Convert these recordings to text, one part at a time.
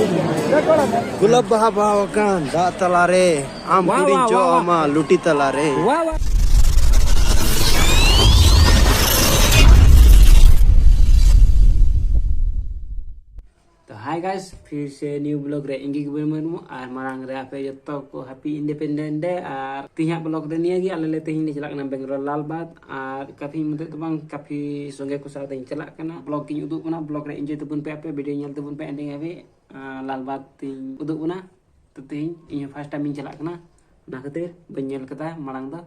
Gulab baha baha kan da talare am kudin jo ama luti talare. तो hi guys फिर से new blog रे इंगी गबे Manu are Marang रे आपे जत्तो को हैप्पी इंडिपेंडेंट डे आर तिहा ब्लॉग रे निया गी आले तिहि ने चला कना बेंगलोर लालबाग आर काफी मते तो बांग काफी संगे को साथ चला कना ब्लॉग की उदु कना ब्लॉग रे एंजॉय तबुन पे आपे वीडियो नेल तबुन पे एंडिंग हबे लालबाग तिन उदु कना तो तिहि इन फर्स्ट टाइम चला कना ना खातिर बनेल कता मारांग दा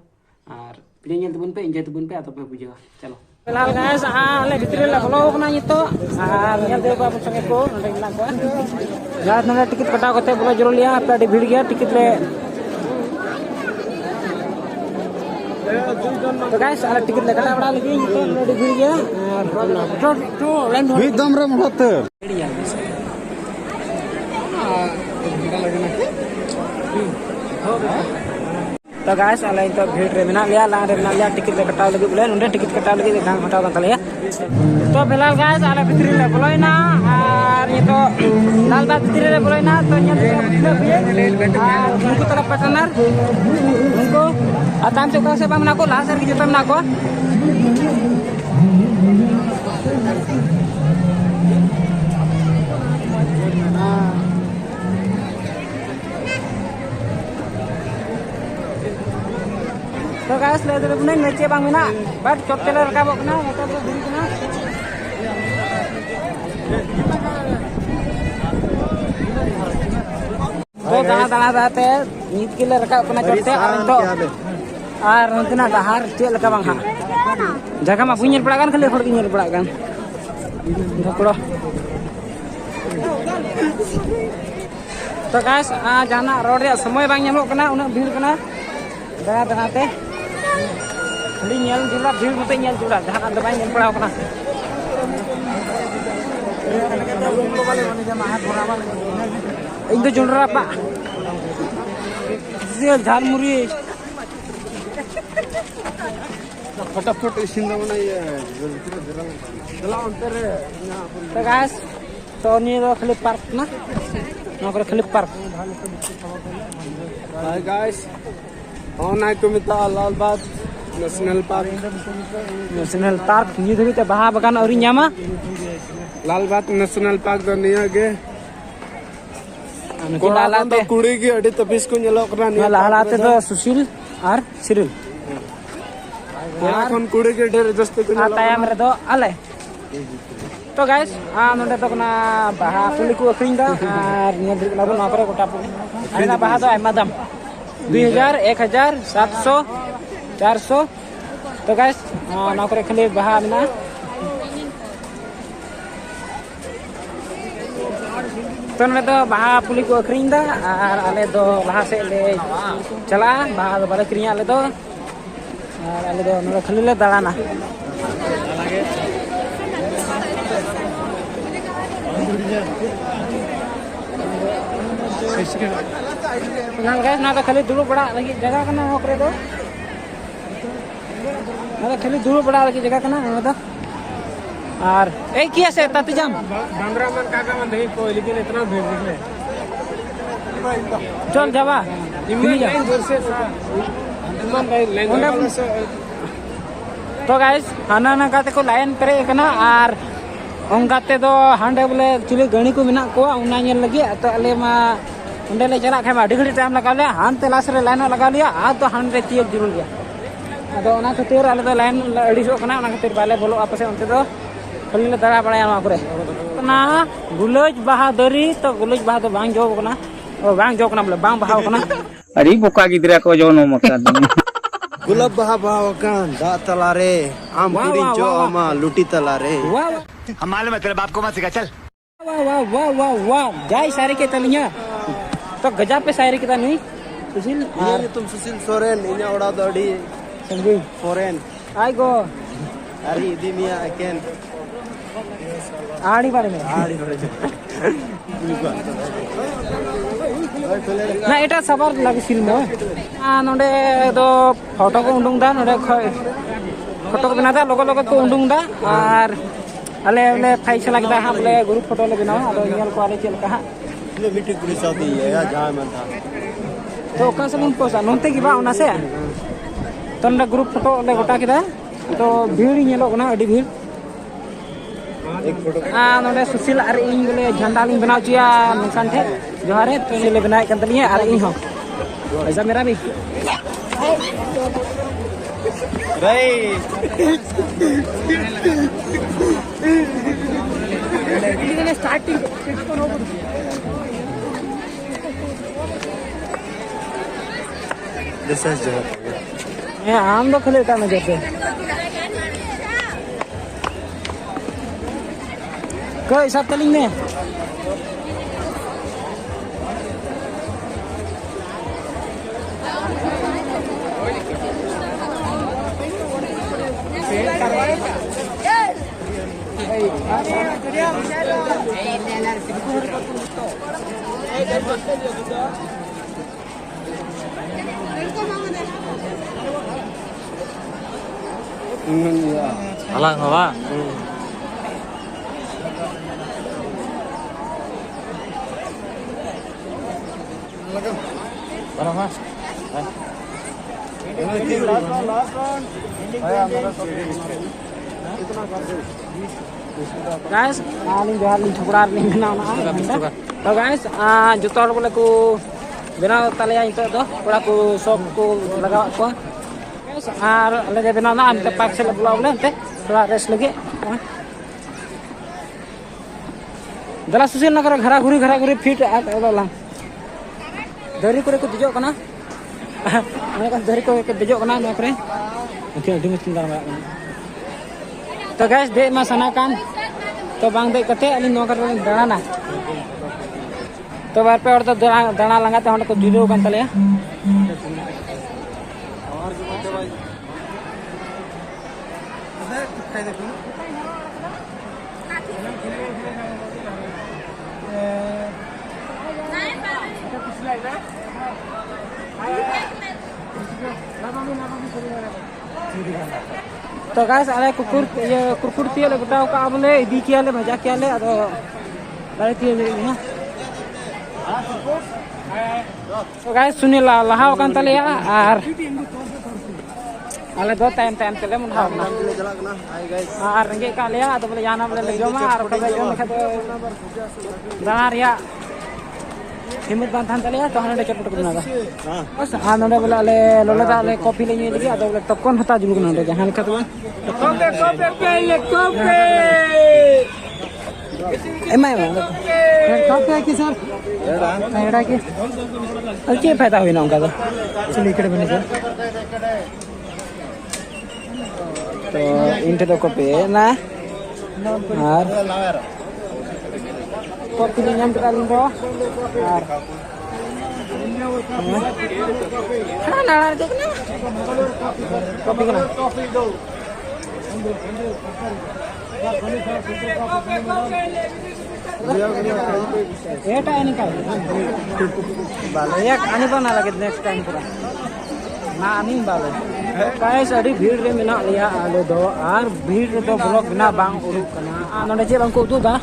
आर वीडियो नेल तबुन पे एंजॉय तबुन पे तो पे बुझा चलो फिलहाल गाइस आले भितरे ला बोलो कना नितो आर नेल दे बाबू संगे को नडे ला को गाइस नडे टिकट कटाव करते बोलो जरूर लिया आपे अडी भीड़ गया टिकट रे तो गाइस आले टिकट ले कटा बड़ा लगी नितो नडे भीड़ गया तो line Bid dam ram hote. तो गाइस आले तो भीड़ रे मेना लिया ला रे मेना लिया टिकट ले कटाव लगी बोले नडे टिकट कटाव लगी गांग हटाव kan तलिया तो फिलहाल गाइस आले भितरी ले बोलोइना आर ये तो लालबाग भितरी ले बोलोइना तो न्या उनको तरफ पार्टनर उनको आताम से से बामना को ला सर की जतम ना को तो गाइस ले दे बुने नेचे बांग मेना बाट चोट तेल रकाबो कना मतलब तो धीरी कना तो दाना दाना दाते नीत के ले रकाब कना चोटते आर नंतना दहार चे लका बांग हा जगह मा पुñel पड़ा kan खाली फड़ puñel पड़ा kan धपड़ो तो गाइस जाना रोड रे समय बांग nyamok कना उना भीड़ कना दाना दानाते खाली nyel जुला भीड़ मते nyel जुला जहां kan बांग nyel पड़ा कना इन तो जुलरा पा सियल झालमुरी फटाफट इसिन दमना ये चला अंतर तो गाइस तो नि तो खाली पार्क ना नकर खाली पार्क हाय गाइस ऑन आई टू मिता लालबाग नेशनल पार्क नि धरि त बाहा बगान औरी न्यामा लालबाग नेशनल पार्क दो निया गे को लालाते कुड़ी की अडी तपिस को नेलो करा निया लालाते तो सुशील और सिरिल এখন কুড়ি কে ঢের দস্তে को तायाम रे दो आले तो गाइस नोंडे तो कना बाहा पुली को अखरिंग दा आर निया धरि ना बोल नकरे गोटा पुली आना बाहा दो आयमा दाम 2000 1000 700 400 तो गाइस नकरे खाली बाहा मेना तो नोंडे तो बाहा पुली को अखरिंग दा आर आले दो लाहा से ले चला बाहा दो बाले क्रिया आले दो और आले दो नोंडे खाली ले दाड़ाना फिलहाल गाइस ना तो खाली दुड़ू बड़ा लगी जगह कना ओकरे दो ना तो खाली दुड़ू बड़ा लगी जगह कना ना तो और ए किया से ताती जाम बांद्रा मन काका मन नहीं कोई लेकिन इतना भीड़ निकले चल जावा इमली जोर से मन लाइन तो गाइस हाना ना गाते को लाइन पेरे कना और ongaते दो हांडे बोले चिली गणी को मेना को उना नेल लगी तो अले मा उंडे ले चला खामा अडी घड़ी टाइम लगा लिया हान ते लास रे लाइन लगा लिया आ तो हांडे तियक जरूर गया अदो ओना खातिर अले तो लाइन अडीसो कना ओना खातिर बाले बोलो आपसे उनते तो खाली ले दरा बड़ा मा करे ना गुलज बहादुरी तो गुलज बहादुर बांग जो कना ओ बांग जो कना बोले बांग बहाव कना अरे बोका गिदरा को जो नो मका Gulab baha baha kan da talare am kudin jo ama luti talare वाह हम मालूम है तेरे बाप को मत सिखा चल वाह वाह वाह वाह वाह जाय सारे के तलिया तो गजा पे शायरी kita नहीं सुशील ini तुम सुशील सोरेन ini oda dodi संगीन foreign आई गो hari dimia again आड़ी बारे में ना एटा सबर लगे फिल्म नोडे दो फोटो को उंडुंग दा नोडे फोटो को बना दा लोगो लोगो को उंडुंग दा और अले अले फाइ चला के दा बोले ग्रुप फोटो ले बनाओ आदो नियल को आले चल का Ini meeting pulis Saudi ya, jangan mentah. तो का से बन पोसा नोंते की बा ओना से तो ना ग्रुप फोटो ले गोटा किदा तो भीड़ नेलो कना अडी भीड़ एक फोटो नोडे सुशील अरे इन बोले झंडा लिंग बनाव चिया नकान ठे जोहारे तो ले बनाय कन तलिए अरे इन हो ऐसा मेरा भी राइट स्टार्टिंग दिस इज जोहर आम दो खले ता नजर पे कोई सब तलिंग में Alang apa? Mana mas? guys aling johar ling thukrar ling bena na to guys jotor bole ko bena taleya ito do pura ko sok ko lagaw ko guys ar lage bena na am te pak se bula bole ante थोड़ा rest लगे दला सुशील नगर घरा घुरी fit lang dari ko ko dijok kana ana kan dari ko dijok kana na pre oke di mesti ndara to guys de ma sana kan to bang de kate alin no kar dana na to bar pe or to dana langa te hon ko video kan tale ya तो guys आले कुकुर ये कुकुर तिया ले बताओ का बोले इदी किया ले मजा किया ले अदो बारे तिया ले ना तो गाइस सुनी ला लहाव kan tale ya ar ale do time tele mun haw na ar renge ka le ya ado bole jana bole le joma ar bole jom kha do danar ya हिम्मत बांधन तले तो हने चटपट करना बा बस नोडे बोले ले लोले दा ले कॉफी ले नि लगी अदो बोले तकोन हता जुलु नोडे जहां लिखा तो कॉफी पे ले कॉफी एमा कॉफी की सर एड़ा की अच्छे फायदा होई ना उनका तो चलिए इकडे बने तो इनटे तो कॉफी ना और kopi nyam kita lindo ar kana ada kena kopi kena eta ini kai bale ya ani bana lagi next time pura na ani bale guys adi bhir re mena liya alo do ar bhir re do vlog bina bang uruk kana nonde je bang ko tu ba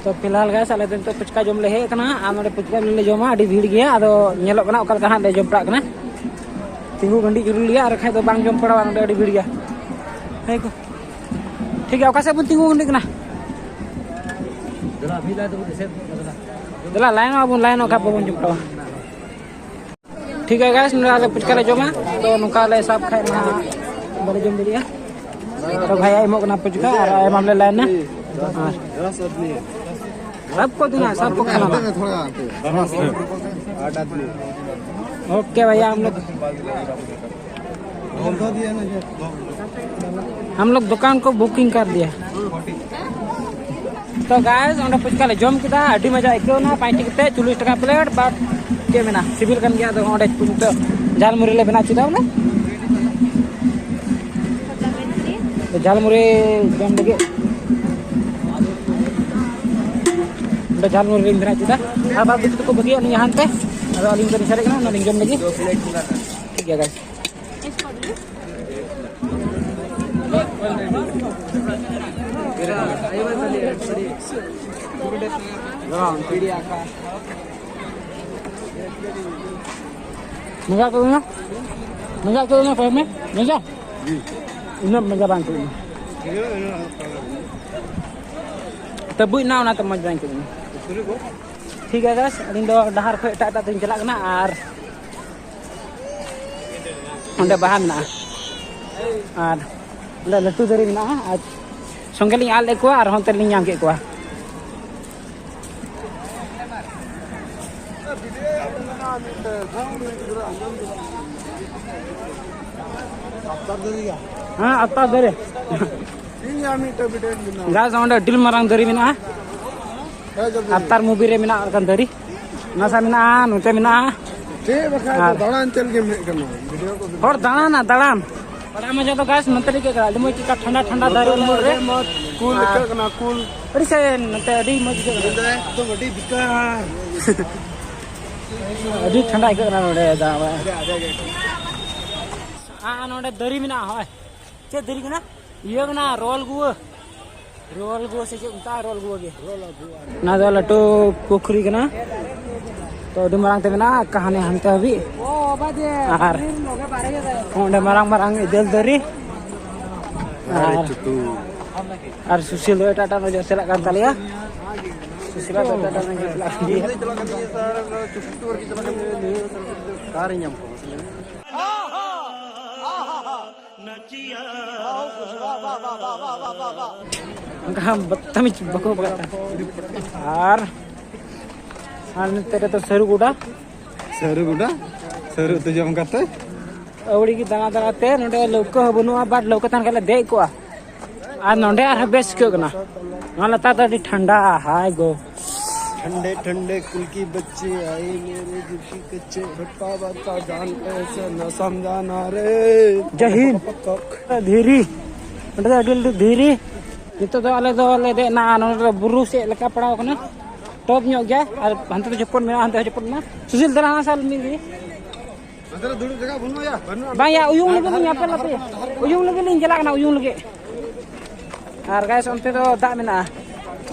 तो फिलहाल guys आले दिन तो पुचका जम ले हे कना आ नोडे पुचका ले जमा आडी भीड़ गया आदो नेलो कना ओकल कहा ले जम पड़ा कना तिंगु गंडी जुरुल लिया और खाय तो बांग जम पड़ा नोडे आडी भीड़ गया हे को ठीक है ओका से बुन तिंगु गंडी कना दला भी ला तो से दला लाइन अब लाइन ओका बन जम पड़ा ठीक है गाइस नोडे आले पुचका ले जमा तो नुका ले सब खाय ना बले जम लिया तो भाई आई मो कना पुचका और आई मामले लाइन ना हां सबको देना सबको खाना ओके भैया हम लोग दुकान को बुकिंग कर दिया तो गाइस ओंडे पुचका ले जम किदा अडी मजा आइको ना 5 टिकट 40 टका प्लेट बाट के मेना सिविल कन गया तो ओंडे पुचका झालमुरी ले बना चिदा ना तो झालमुरी जम लगे झालमुरी रिंग बना चिदा अब आप को बगिया नहीं यहां पे Ada aling tadi cari kan, aling jom lagi. 2 plate silakan. Iya guys. Menggak kelnya? Menggak kelnya paham? Menggak? Ini menggak bangku ini. Tebuy na na temaj bangku ini. ठीक है guys, अलिंग दो डहार खो एटा एटा तीन चला कना आर ओंडे बाहा मेना आर ओंडे लटू दरी मेना आज संगेलिंग आल लेको आर होंते लिंग नाम के को हां अत्ता दरे गाइस ओंडे दिल मारंग दरी मेना Atar mobil re mina kan dari nasa mina nute mina dalan chal ke video ko और दाना दाड़ाम बड़ा मजा तो गाइस नंतरी के करा दमो का ठंडा ठंडा दारू मोर रे cool ke na cool अरे से नते अडी मज के तो बड़ी बिका अडी ठंडा के ना रे दावा आ नोडे दरी mina होय के दरी कना ये कना रोल गो से उता रोल गो के ना दो लटो पोखरी कना तो दी मारंग ते मेना कहानी हमते हबी ओ बादे ओंडे मारंग मारंग इदल दरी और सुशील टाटा नो जो सेला kan tali ya सुशील टाटा नो जो सेला dia कार nyam ko हम बदतमीज बको बका और तेरे तो सरू गुड़ा seru tu jam kata अवड़ी की दाना दाना ते नोडे लौको बनुआ बाट लौको तन कले दे को आ नोडे आर बेस क्यों कना माला ता दी ठंडा हाय गो ठंडे ठंडे कुल की बच्चे आए मेरे दिल की कच्चे भट्टा बाता जान कैसे न समझाना रे जहीन धीरी नोडे दिल धीरी itu tu ale de na nore buru se leka padaw kana top nyok gya ar hante jepon mena hante jepon na susil dara asal mi gi antara dulu jaga bunno ya bang ya uyung lagi ni apa lape uyung lagi ni jala kana uyung lagi ar guys onte to dak mena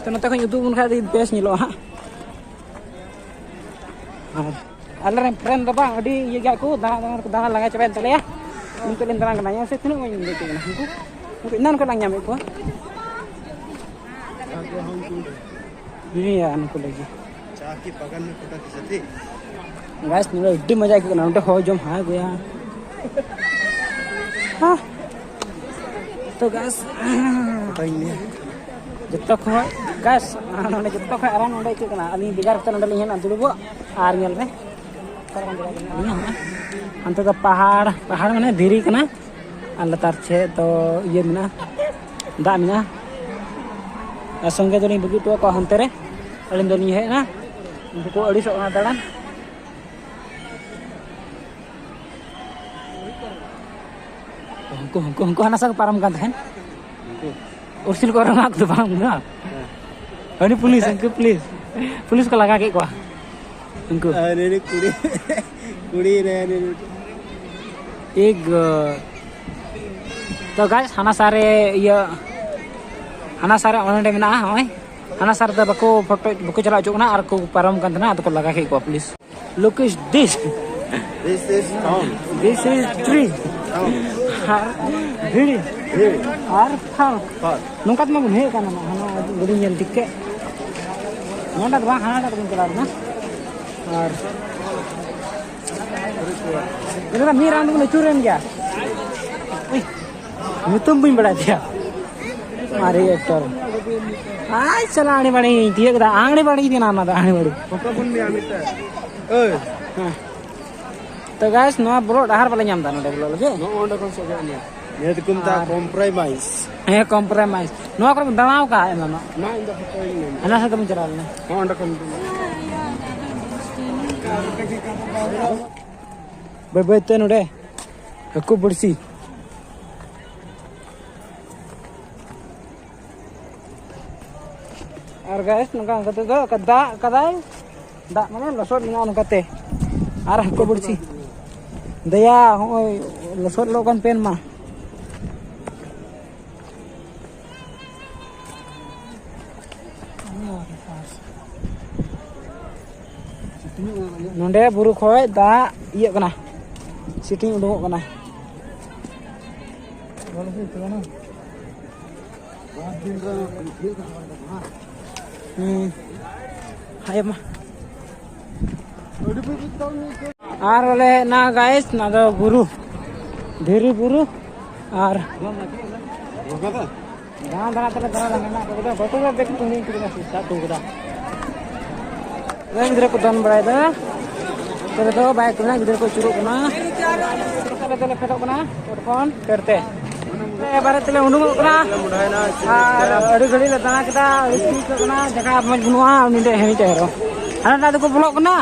to note ko yudu mun khadi bes ni lo ha alren friend bang adi ye ga ko da langa cepen tale ya untuk lentarang kana ya se tinu mo yung dito na ko nan ko lang nyame ko ini ya anku lagi चाह की पकड़ में फटा किसती guys nih udah mजा के ना हो जम हा गया हां तो guys पता ही नहीं जत्तो खो guys नोडे जत्तो खो आराम नोडे के ना अली बिगार त नोडे लिहन दुड़बो आर नेल में अंत तो पहाड़ माने धीरी कना लतार छे तो ये मिना दा मिना संगे तो बगी तो को हंते रे अलिन दो हे ना उनको अड़ी सो ना दाड़ान उनको हना सा पारम kan तहन उसिल को रंगा तो बांग ना अनि पुलिस को लगा के को उनको अरे कुड़ी रे एक तो गाइस हना सारे ये हना सारे ओनडे मेना होय हना सारे द बको फोटो बको चला चुकना आर को पारम kan ना तो को लगा के को police look is this is town this is tree har hiri har phal nungkat ma gun he kana hana gudi nyel dikke nonda ba hana da kun kala na ar ini kan miran tuh curen ya nyutum bin bada dia mari ektor ay chala आने बड़ी दिए कदा आंगने बड़ी दिन आना था आने बड़ी फोटो बन में आमिता ओए तो गाइस नो ब्रो डहार वाला nyam दा नोडे बोलो लगे नो ओंडा कोन सोगे ने ने तो कुमता कॉम्प्रोमाइज हे कॉम्प्रोमाइज नो कर दनाव का है ना ना इन द फोटो ने अना से तुम चला ले ओंडा कोन बे ते नोडे हकु बड़सी और गाइस नका कते तो कदा कदाय दा माने लसोड निया नकते আর হাঁকো পড়ছি দয়া ওই লসর লোকান পেন মা नोंडे बुरु खय दा इये कना सिटिंग उडुंगो कना हाय मा आर वाले ना गाइस ना दो बुरु धीरी बुरु आर दाना दाना तले दाना ना कदा बतो बेक तुनी किदा सा तुगदा गिदरा को दन बड़ायदा तले तो बाइक ना गिदरा को चुरू कना तले तले फेटो कना फोन करते बारे तले उडुंगो कना आर अड़ी घड़ी ले दाना कदा इस्ती कना जगह मज बुनुआ उनिदे हेमी तेरो आना ना को ब्लॉक कना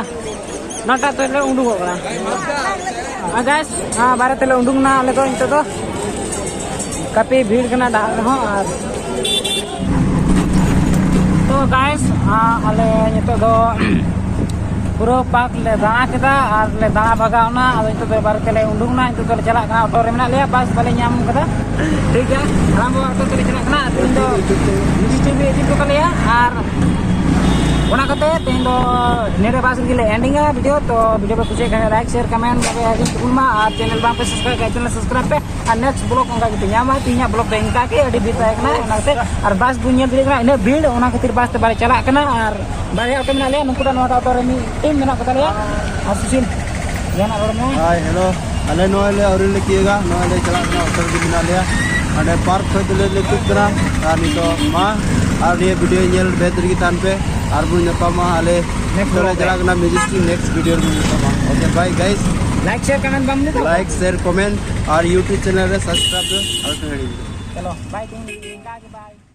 नाटा तले उडुंगो कना गाइस हां बारे तले उडुंगना ले तो इंतो तो काफी भीड़ कना डाल हो आर तो गाइस आले नितो दो पूरा पार्क ले दाना केदा आर ले दाना भगावना अब नितो दो बारे तले उडुंगना नितो तो चला कना ऑटो रे मेना लिया बस बाले ᱧᱟᱢ कदा ठीक है हम ऑटो तले चला कना तीन दो टीवी एडिट को लिया आर ओना कते तीन दो नेरे पास गिले एंडिंग है वीडियो तो वीडियो पे कुछ लाइक शेयर कमेंट लगे है तुम मा और चैनल बा पे सब्सक्राइब पे और नेक्स्ट ब्लॉग उनका के ᱧᱟᱢᱟ तीन ब्लॉग पे इनका के अडी भी ताय कना ओनाते और बस दुनिया दिले कना इन भीड़ ओना खातिर बस ते बारे चला कना और बारे ऑटो में ले नुकुड़ा नोटा ऑटो रे मी टीम मेना कता ले और सुशील जाना रोड में हाय हेलो अले नोले और ले किएगा नोले चला कना ऑटो के बिना लिया अने पार्क खय दिले ले कुक कना और नी तो मा और ये वीडियो नेल बेहतर की तान पे और बुन नपामा आले नेक्स्ट चला कना मैजेस्टिक नेक्स्ट वीडियो में नपामा okay bye guys like share comment बम दे लाइक शेयर कमेंट और YouTube चैनल रे सब्सक्राइब और चलो बाय टीम इनका के बाय